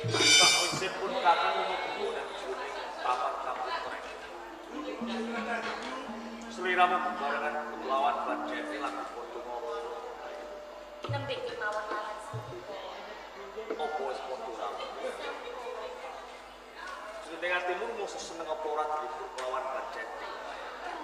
Sakwisipun kakang mlebu nang papan kaputreng. Sliramu bebarengan kelawan Badjati lan Kodonga. Nembe kemawon laras. Apa wis padha rampung? Seneng atimu mung seneng apa ora dilipur kelawan Badjati?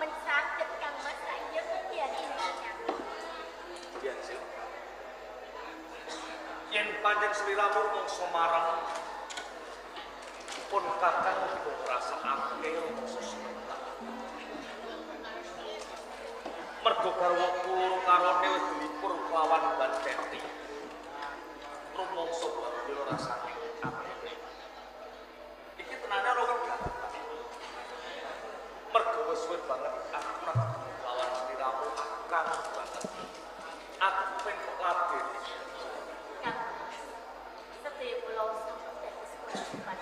Men saged Kang Mas ayo kedian intinya. Yen sih. Yen panjang sliramu mangsa marang pun kakang uga ngrasakake rasa sementak. Mergo garwa kula karone wis dilipur kelawan Badjati. Rumangsa bagyo rasane apik. Iki tenane ora wegat. Mergo wis suwe banget aku kelawan sliramu akang banget. Aku pengen kok ladeni. Kang Mas. Sedaya kula sampun dados kewajiban.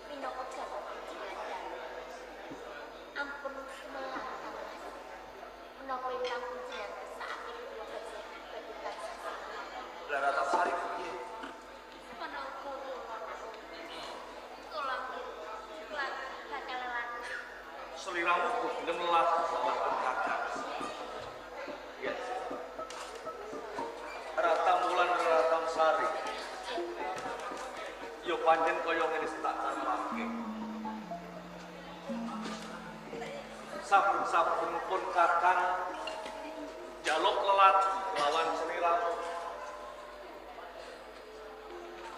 Minangka garwa panjenengan. Ampun sumelang Kang Mas. Menapa ingkang panjenengan kersakake kula badhe tansah. Lah rata sari piye? Menapa kula bakal lelaki. Sliramu kok gelem lelaku lawan kakang. Yes. Rata Mulan Ratam Sari. Yo panjen kaya ngene tak carpake. Saben-saben pun kakang njaluk lelaki lawan sliramu.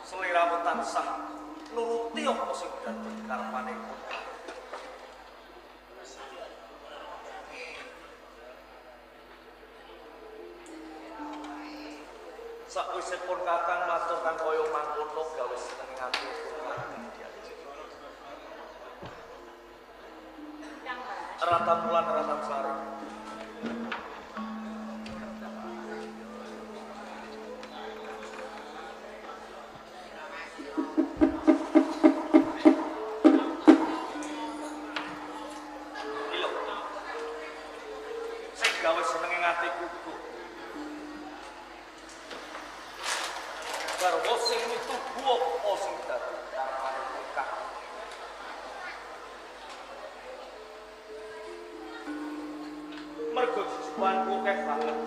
Sliramu tansah nuruti apa sing dadi karepane kula. Sakwisipun kakang matur kang kaya mangkono gawe seneng ati kula diajeng. Kang Mas. Rata Mulan Ratam Sari. Ilo. Sing gawe senenge atiku ku. Garwa sing mituhu apa sing dadi karepane kula. Mergo jujubanku akeh banget.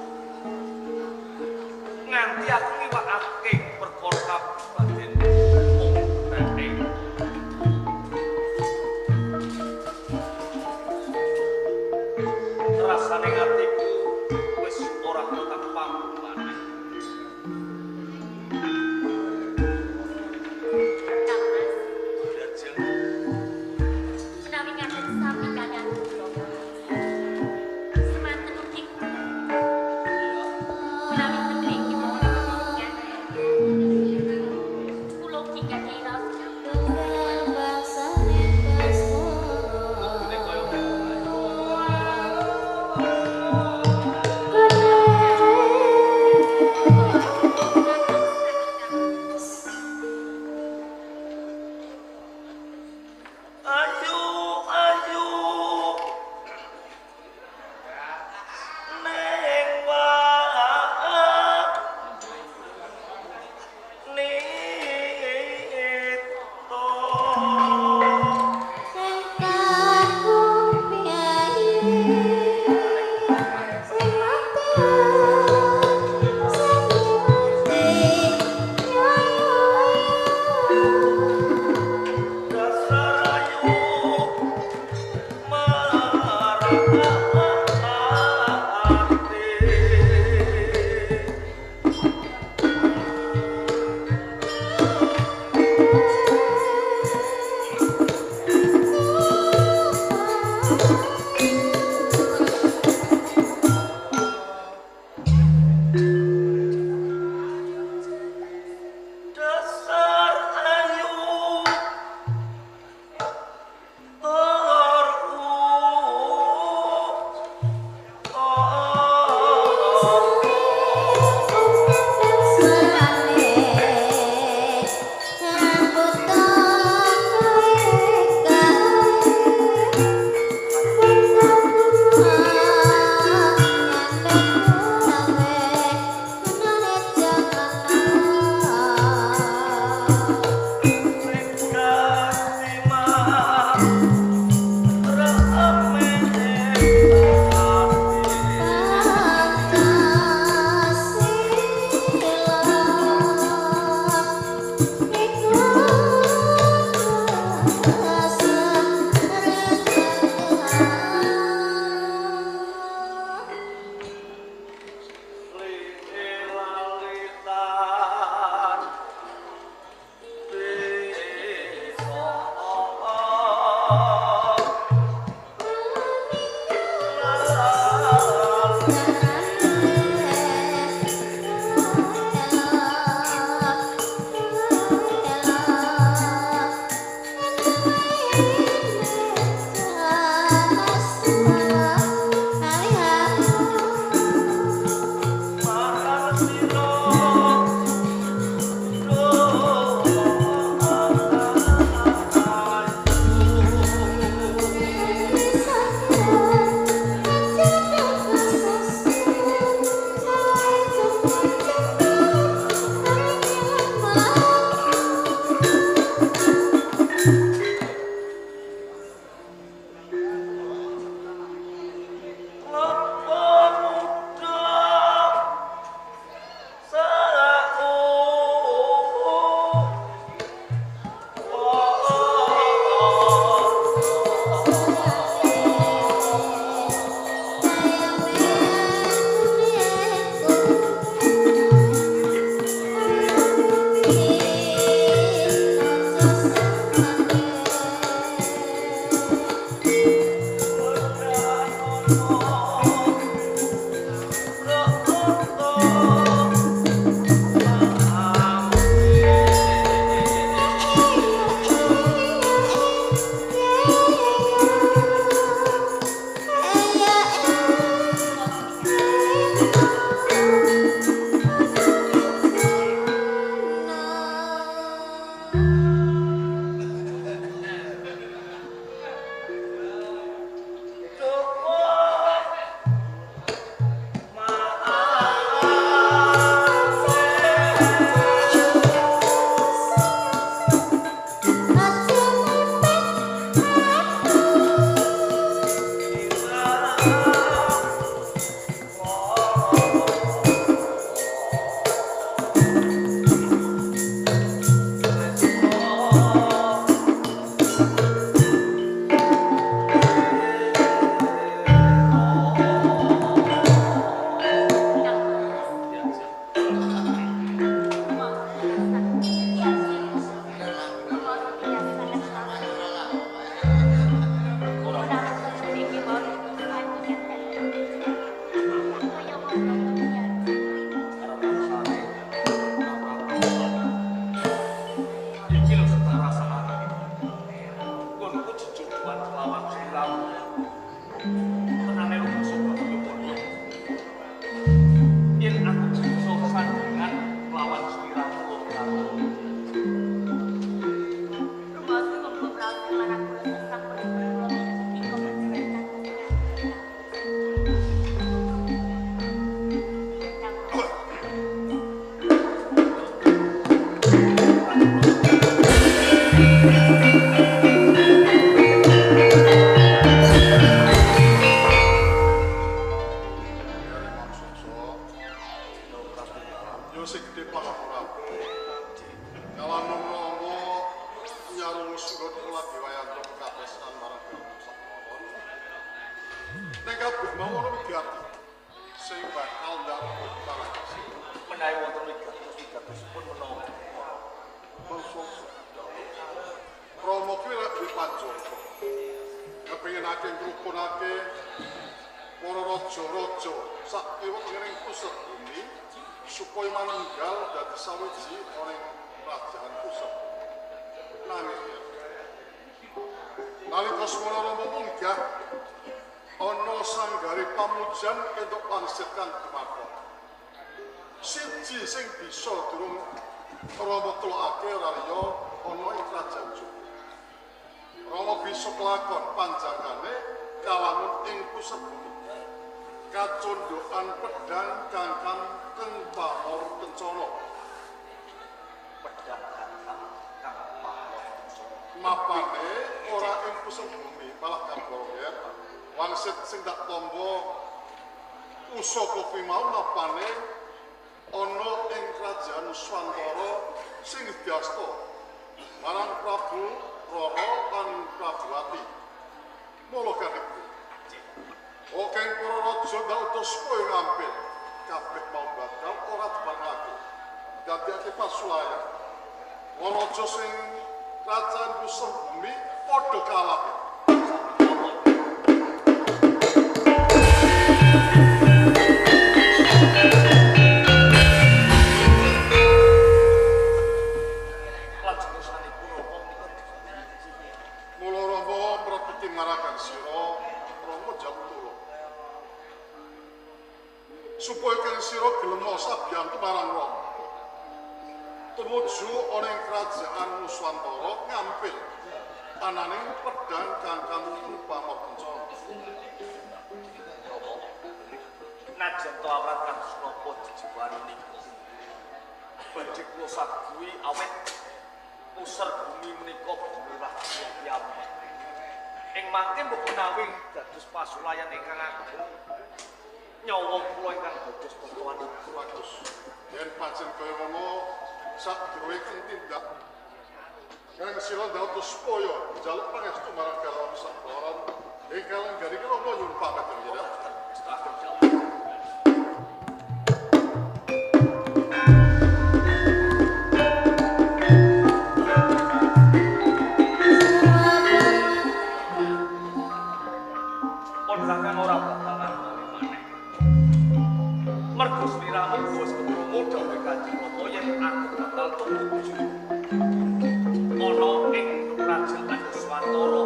Nganti aku ngiwakake perkara kabupaten Ombrane. Rasane atiku wis ora tak pangulane. Kang Mas. Dajeng Menawi ngaten sami kaliyan kula. Semanten ugi menawi mriki panjenengan. Kula ugi gadhah rasa. ngene kaya ayu ayu neng wae Kajen to awrat kados napa jejewan niku. Badhe kula saguhi awet pusar bumi menika murah piyambak. Ing mangke mbok menawi dados pasulayan ingkang agung nyawa kula ingkang dados pokokan kuratus. Yen pancen kaya ngono sadurunge tindak kang sila dados supaya njaluk pangestu marang karo sakloron ingkang gari kula nyuwun pamit ya. Setahun jalan. Pondhakan ora bakalan maneh. Mergo sliramu wis ketrungu dawuh Kanjeng Rama yen aku bakal tumuju ana ing kerajaan Swantara.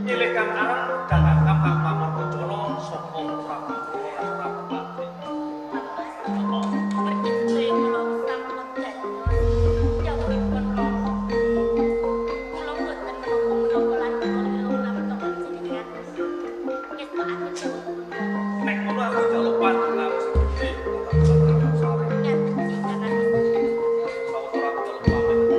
Pilih kang aran dagang kang pamartocana saka Prabu Rangabati. Nek ngono aku njaluk panjenengan sing gedhe sawetara aku njaluk pamit.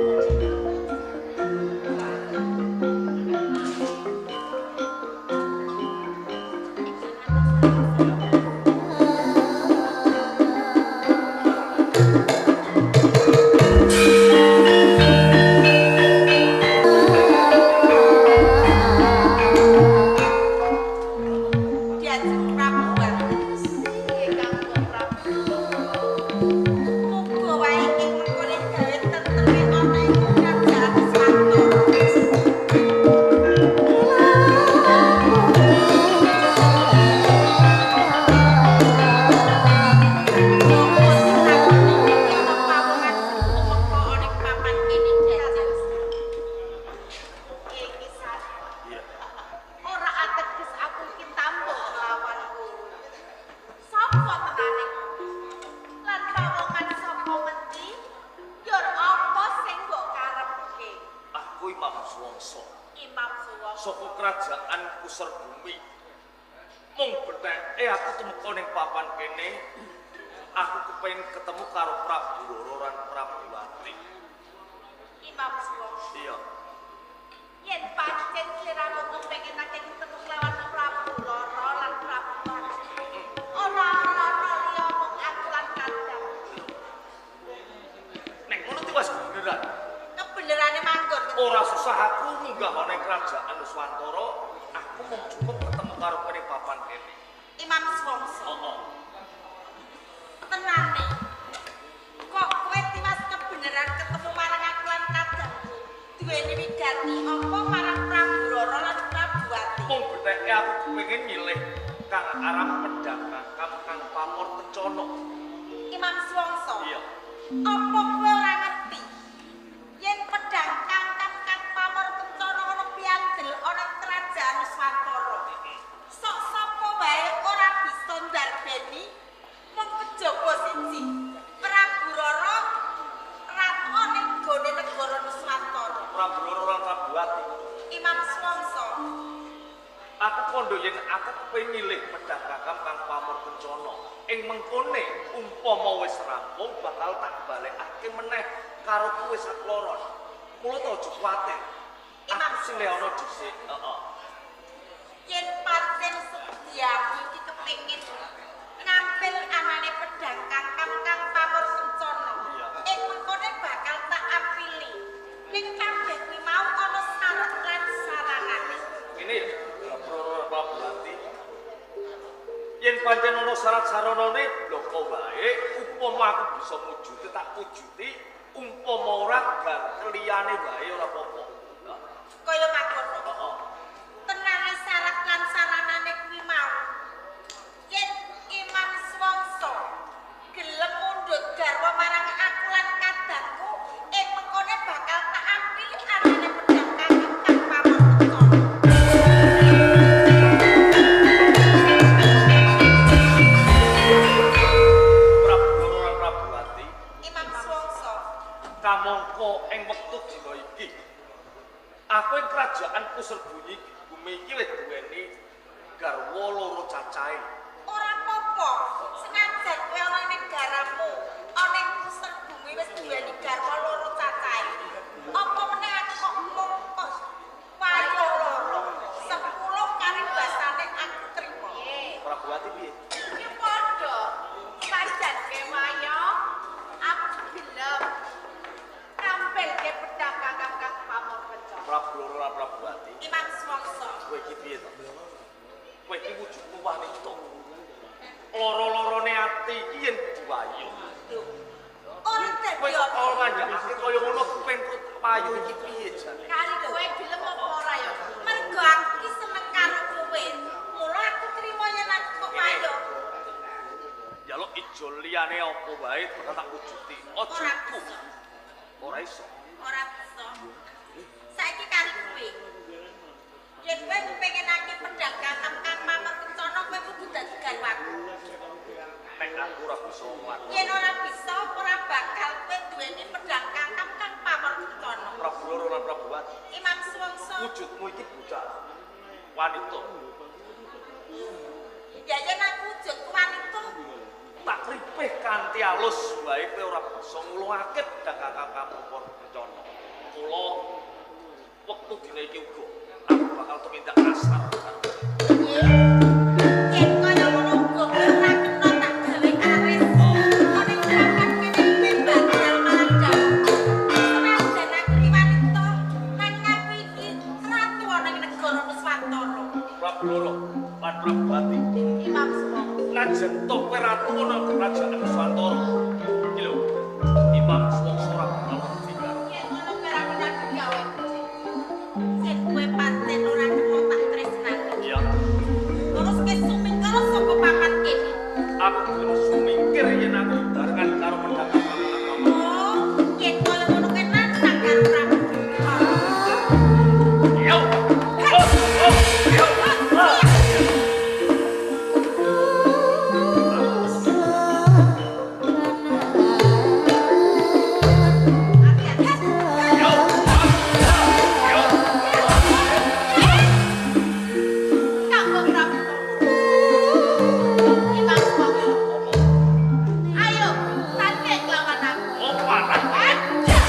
Saka kerajaan Pusar Bumi. Mung betheke aku tumeka ning papan kene. Aku kepengin ketemu karo Prabu Roro lan Prabu Wati. Imam Suwangsa. Iya. Yen pancen sliramu kepengin ketemu lawan Prabu Roro lan Prabu Wati. Ora liya mung aku lan Kandang. Nek ngono iki wis beneran. Kebenerane manggon. Ora susah aku munggah ana kerajaan Nuswantara. Aku mung cukup ketemu karo kene papan kene. Imam Suwangsa. Heeh. Tenane. Kok kowe tiwas kebeneran ketemu marang aku lan Kandangku? Duweni wigati apa marang Prabu Roro lan Prabu Wati? Mung betheke aku kepengin nyilih kang aran pedang kang pamor kencana. Imam Suwangsa. Iya. Apa kowe ora ngerti? Yen pedang kangkang kang pamor kencana ana piandel ana kerajaan Nuswantara. Sok sapa wae ora bisa ndarbeni mung kejaba siji. Prabu Roro ratu ning gone negara Nuswantara. Prabu Roro lan Prabu Wati. Imam Suwangsa. Aku kondo yen aku kepengin nyilih pedang kang pamor kencana. Ing mengkone umpama wis rampung bakal tak balekake meneh karo kowe sakloron. Mula to aja kuwatir. Aku sing le ana dhisik. Heeh. Yen pancen sediamu iki kepengin ngampil anane pedang kangkang kang pamor kencana. Ing mengkone bakal tak apili. Ning kabeh kuwi mau ana syarat lan saranane. Ini ya, Prabu Wati. Yen pancen ana syarat-saranane bloko wae, upama aku bisa mujude tak wujuti, umpama ora gar keliyane wae ora apa-apa. Kaya makono. Heeh. Tenane syarat lan saranane kuwi mau. Yen Imam Suwangsa gelem mundhut garwa marang aku lan Kandangku, ing mengkone bakal tak apili anane pedang kangkang kang pamor kencana. Prabu Roro lan Prabu Wati, Imam Suwangsa. kamangka ing wektu dina iki aku ing kerajaan Pusar Bumi iki wis duweni garwa loro cacahe. Ora apa-apa apa? Senajan kowe ana ning negaramu, ana ing pusat bumi wis duweni garwa loro cacahe. Apa meneh aku kok mung kok payu loro. 10 kali basane aku trimo. Prabu Ati piye? Iki padha. Pancen kemaya aku gelem nampilke pedang Kakang Pamor Kencana. Prabu Loro lan Prabu Ati. Imam Swaksa. Kowe iki piye to? Kowe iki wujudmu wanita. Loro-lorone ati iki yen diwayu. Ora Kowe dadi kok apa. ora nyanyi kaya ngono kupen payu iki piye jane? Kali kowe gelem apa ora ya? Mergo aku ki seneng karo kowe. Mula aku trimo yen aku kok payu. Jaluk ijo liyane apa wae bakal tak wujuti. Aja Ora iku. bisa. Ora iso. Ora bisa. Saiki kali kowe. Yen kowe pengenake pedang Kakang Pamor Kencana kowe kudu dadi garwaku. Nek aku ora bisa ngomong. Yen ora bisa ora bakal kowe duweni pedang Kakang Pamor Kencana. Prabu Loro lan Prabu Ati. Imam Swaksa. Wujudmu iki bocah wanita. Ya yen aku wujud wanita. Tak ripih kanthi alus wae kowe ora bisa ngulungake pedang Kakang Pamor Kencana. Kula wektu dina iki uga aku bakal tumindak kasar karo kowe. Yen kaya ngono uga kowe ora kena tak gawe aris. Ana gerakan kene kowe bakal malah jauh. Senajan aku iki wanita, nanging aku iki ratu ana ing negara Nuswantara. Prabu Loro lan Prabu Ati. Imam Swaksa. Najen to kowe ratu ana kerajaan Nuswantara. Iki lho, Imam Swaksa ora bakal wedi karo. Yen ngono kowe ora kena digawe. Yen kowe pancen ora kena tak tresnani. Iya, Terus ke sumingkara saka papan kene. aku kudu sumingkir yen aku barengan karo pedang Kakang Pamor. Oh, yen kaya ngono kowe nantang karo Prabu. Yo. Yo. Kanggo Prabu. Imam Swaksa. Ayo, tanding lawan aku. Oh, panah. Aja.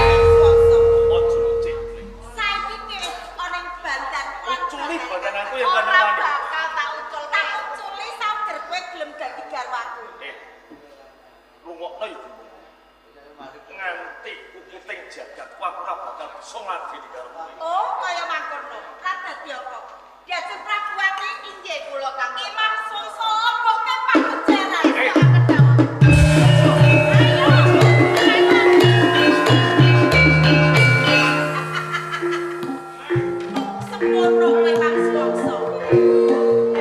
Ojo lucik. Saiki ki ana ing bandan Uculi badan aku yang ora kandhane. bakal tak ucul. Tak uculi sager kowe gelem dadi garwaku. Rungokno ya. Nganti kukuting jagatku aku ora bakal bisa ngadili karo kowe. Oh, kaya mangkono. Ra dadi apa? Diajeng Prabu Ati inggih kula Kang Imam Swaksa omboke pakujaran. Semono kowe Imam Swaksa.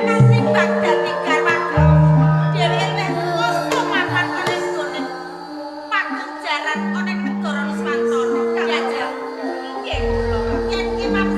Katimbang dadi garwaku, dheweke wis kosong mapan ana ing gone pakujaran ana ing negara Nuswantara. Diajeng inggih kula. Yen Imam